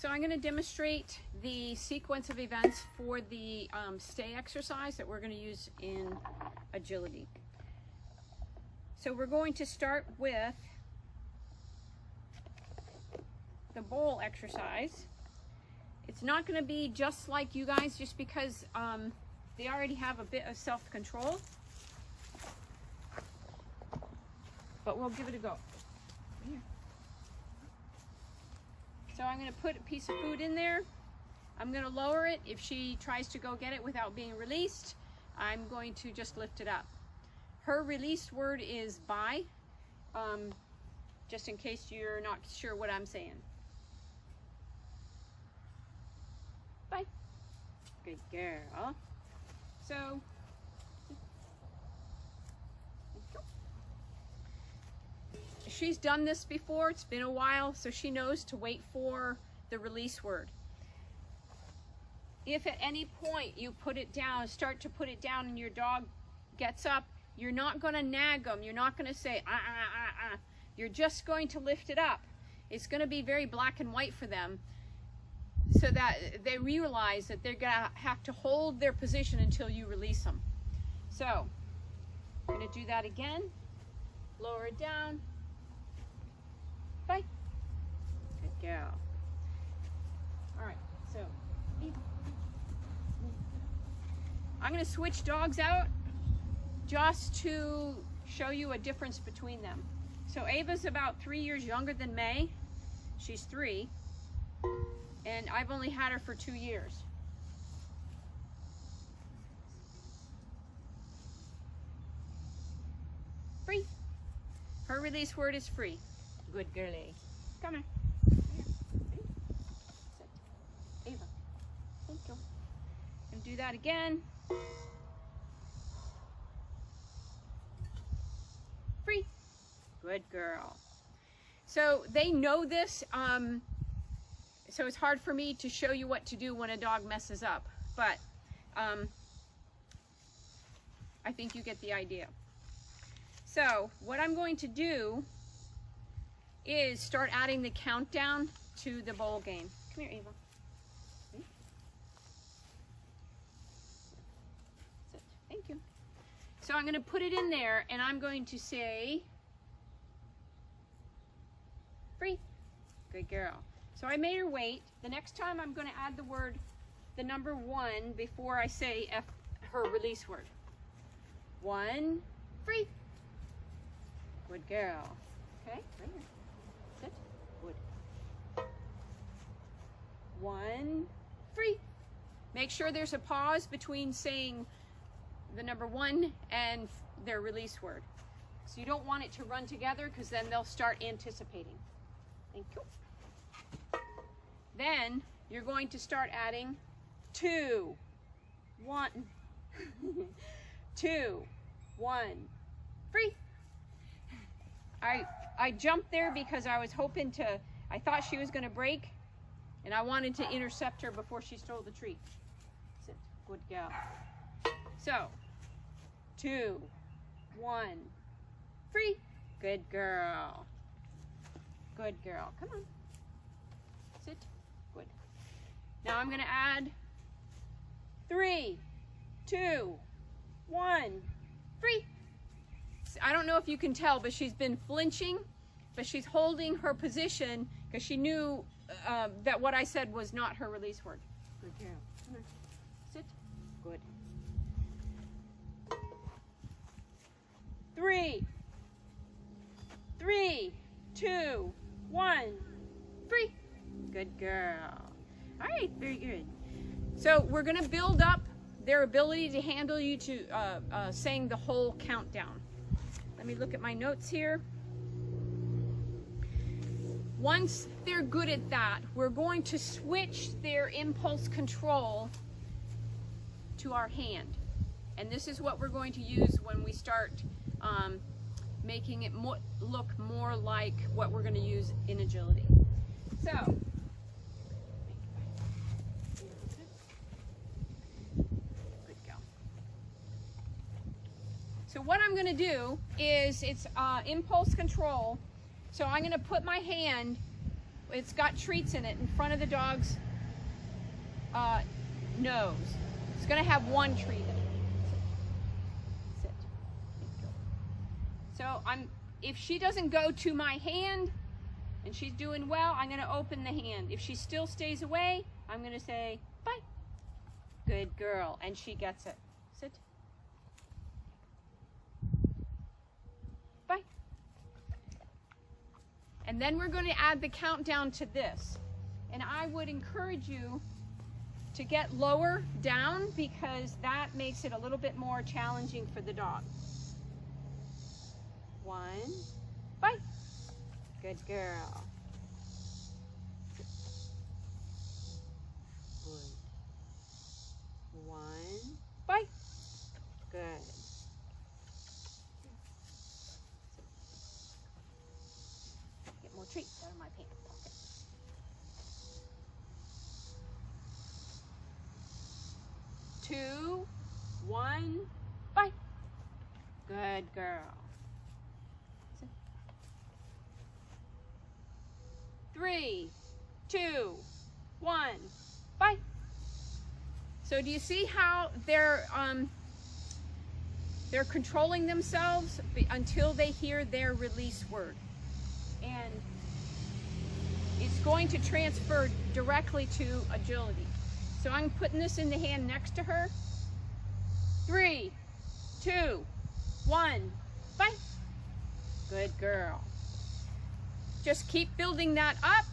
So I'm going to demonstrate the sequence of events for the stay exercise that we're going to use in agility. So we're going to start with the bowl exercise. It's not going to be just like you guys, just because they already have a bit of self-control, but we'll give it a go. Here. So I'm going to put a piece of food in there. I'm going to lower it. If she tries to go get it without being released, I'm going to just lift it up. Her release word is bye, just in case you're not sure what I'm saying. Bye. Good girl. So, she's done this before. It's been a while, so she knows to wait for the release word. If at any point you put it down, start to put it down, and your dog gets up, you're not going to nag them. You're not going to say, You're just going to lift it up. It's going to be very black and white for them, so that they realize that they're going to have to hold their position until you release them. So, I'm going to do that again. Lower it down. Bye. Good girl. All right, so I'm going to switch dogs out just to show you a difference between them. So Ava's about 3 years younger than May. She's 3, and I've only had her for 2 years. Free. Her release word is free. Good girlie. Come here. Sit. Ava. Thank you. And do that again. Free. Good girl. So they know this, so it's hard for me to show you what to do when a dog messes up, but I think you get the idea. So what I'm going to do is start adding the countdown to the bowl game. Come here, Ava. Sit. Thank you. So I'm going to put it in there, and I'm going to say, free. Good girl. So I made her wait. The next time I'm going to add the number 1 before I say her release word. 1, free. Good girl. Okay, right here. Sit. Good. 1, free. Make sure there's a pause between saying the number 1 and their release word. So you don't want it to run together, because then they'll start anticipating. Thank you. Then you're going to start adding 2, 1, 2, 1, free. I jumped there because I was hoping I thought she was going to break, and I wanted to intercept her before she stole the treat. Sit. Good girl. So, 2, 1, free. Good girl. Good girl. Come on. Sit. Good. Now I'm going to add 3, 2, 1, free. I don't know if you can tell, but she's been flinching, but she's holding her position because she knew that what I said was not her release word. Good girl. Come on. Sit. Good. 3, 2, 1, free. Good girl. All right, very good. So we're going to build up their ability to handle you to saying the whole countdown. Let me look at my notes here. Once they're good at that, we're going to switch their impulse control to our hand. And this is what we're going to use when we start making it look more like what we're going to use in agility. So, good girl. So what I'm going to do is, it's impulse control. So I'm going to put my hand it's got treats in it in front of the dog's nose. It's going to have one treat in it. Sit. Sit. So if she doesn't go to my hand and she's doing well, I'm going to open the hand. If she still stays away, I'm going to say, bye. Good girl. And she gets it. Sit. Bye. And then we're going to add the countdown to this. And I would encourage you to get lower down because that makes it a little bit more challenging for the dog. 1, bye. Good girl. Good. 1, bye. Good. Get more treats out of my pants pocket. 2, 1, bye. Good girl. 3, 2, 1, bye. So do you see how they're controlling themselves until they hear their release word? And it's going to transfer directly to agility. So I'm putting this in the hand next to her. 3, 2, 1, bye. Good girl. Just keep building that up.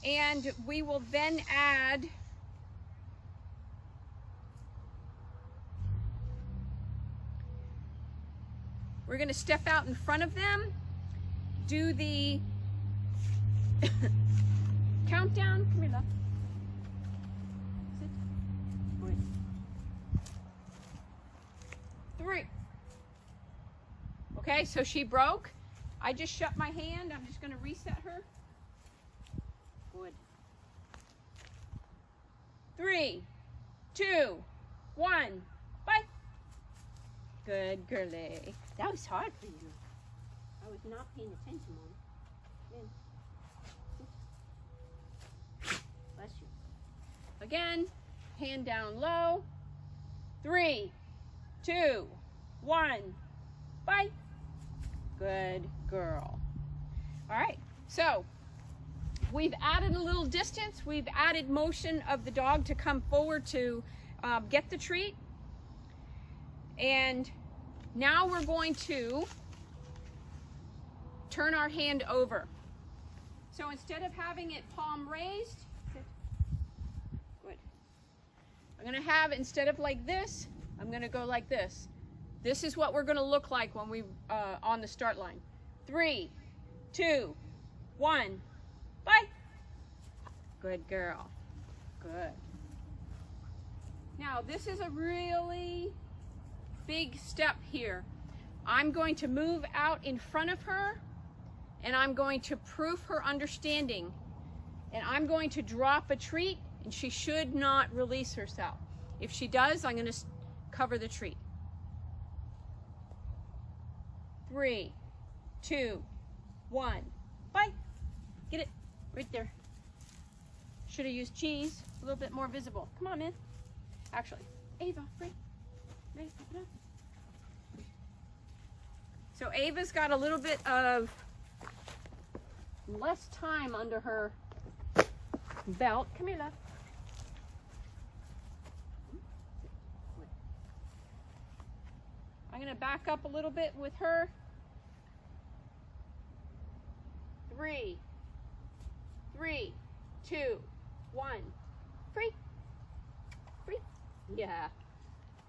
And we will then add we're going to step out in front of them, do the countdown. Come here, love. Sit. Good. 3. Okay, so she broke. I just shut my hand. I'm just going to reset her. Good. 3, 2, 1, bye. Good girlie. That was hard for you. I was not paying attention, Mom. Bless you. Again, hand down low. 3, 2, 1, bye. Good girl. All right, so we've added a little distance. We've added motion of the dog to come forward to get the treat. And now we're going to turn our hand over. So instead of having it palm raised, sit. Good. I'm going to have, instead of like this, I'm going to go like this. This is what we're going to look like when we on the start line. 3, 2, 1, bye. Good girl. Good. Now this is a really big step here. I'm going to move out in front of her and I'm going to prove her understanding. And I'm going to drop a treat and she should not release herself. If she does, I'm going to cover the treat. 3, 2, 1, bye. Get it right there. Should have used cheese, a little bit more visible. Come on, man. Actually, Ava, right? Ready, pick it up. So Ava's got a little bit of less time under her belt. Come here, love. I'm going to back up a little bit with her. 3, 2, 1, free. Free. Yeah.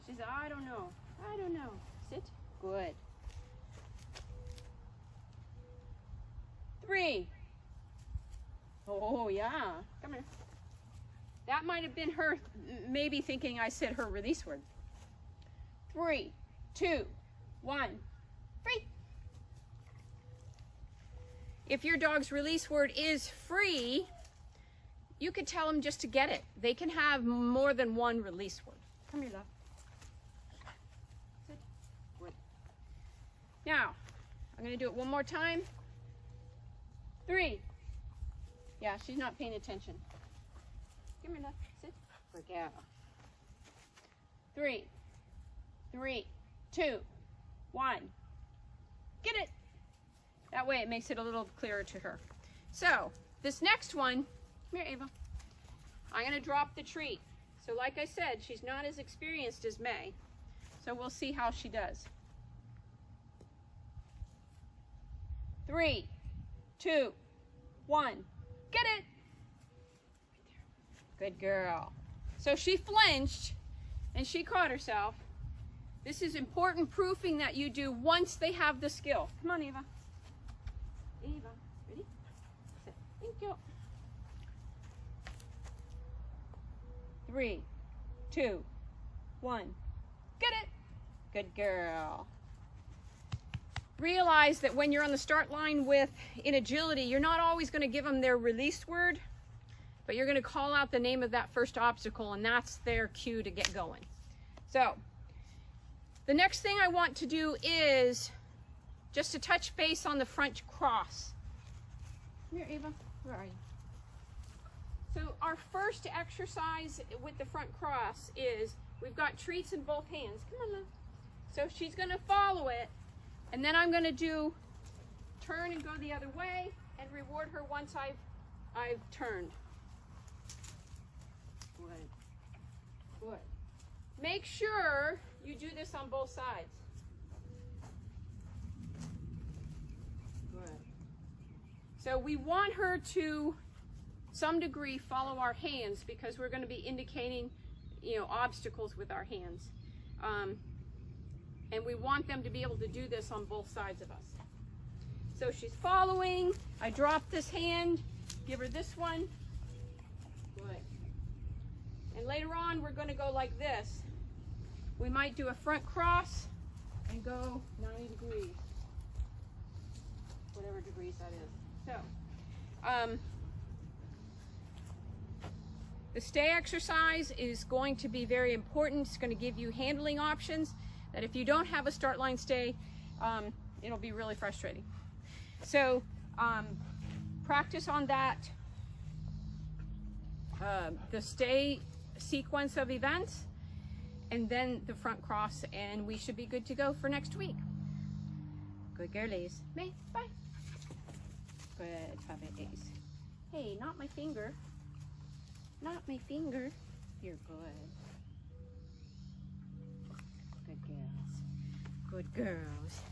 She said, I don't know. I don't know. Sit. Good. 3. Oh, yeah. Come here. That might have been her maybe thinking I said her release word. 3, 2, 1, free. If your dog's release word is free, you could tell them just to get it. They can have more than one release word. Come here, love. Sit. Good. Now, I'm going to do it one more time. 3. Yeah, she's not paying attention. Give me enough. Sit. Good girl. 3, 3, 2, 1. Get it. That way it makes it a little clearer to her. So this next one, come here, Ava. I'm going to drop the treat. So like I said, she's not as experienced as May. So we'll see how she does. 3, 2, 1. Get it. Good girl. So she flinched and she caught herself. This is important proofing that you do once they have the skill. Come on, Eva. Eva, ready? Sit. Thank you. 3, 2, 1. Get it. Good girl. Realize that when you're on the start line in agility, you're not always going to give them their release word, but you're going to call out the name of that first obstacle, and that's their cue to get going. So the next thing I want to do is just to touch base on the front cross. Come here, Ava. Where are you? So our first exercise with the front cross is we've got treats in both hands. Come on, love. So she's going to follow it, and then I'm going to turn and go the other way and reward her once I've turned. Good. Good. Make sure you do this on both sides. Good. So we want her to some degree follow our hands because we're going to be indicating, obstacles with our hands. And we want them to be able to do this on both sides of us. So she's following. I drop this hand, give her this one. Good. And later on, we're going to go like this. We might do a front cross and go 90 degrees. Whatever degrees that is. So, the stay exercise is going to be very important. It's going to give you handling options that if you don't have a start line stay, it'll be really frustrating. So practice on that, the stay sequence of events, and then the front cross, and we should be good to go for next week. Good girlies. May, bye. Good puppies. Hey, not my finger. Not my finger. You're good. Good girls. Good girls.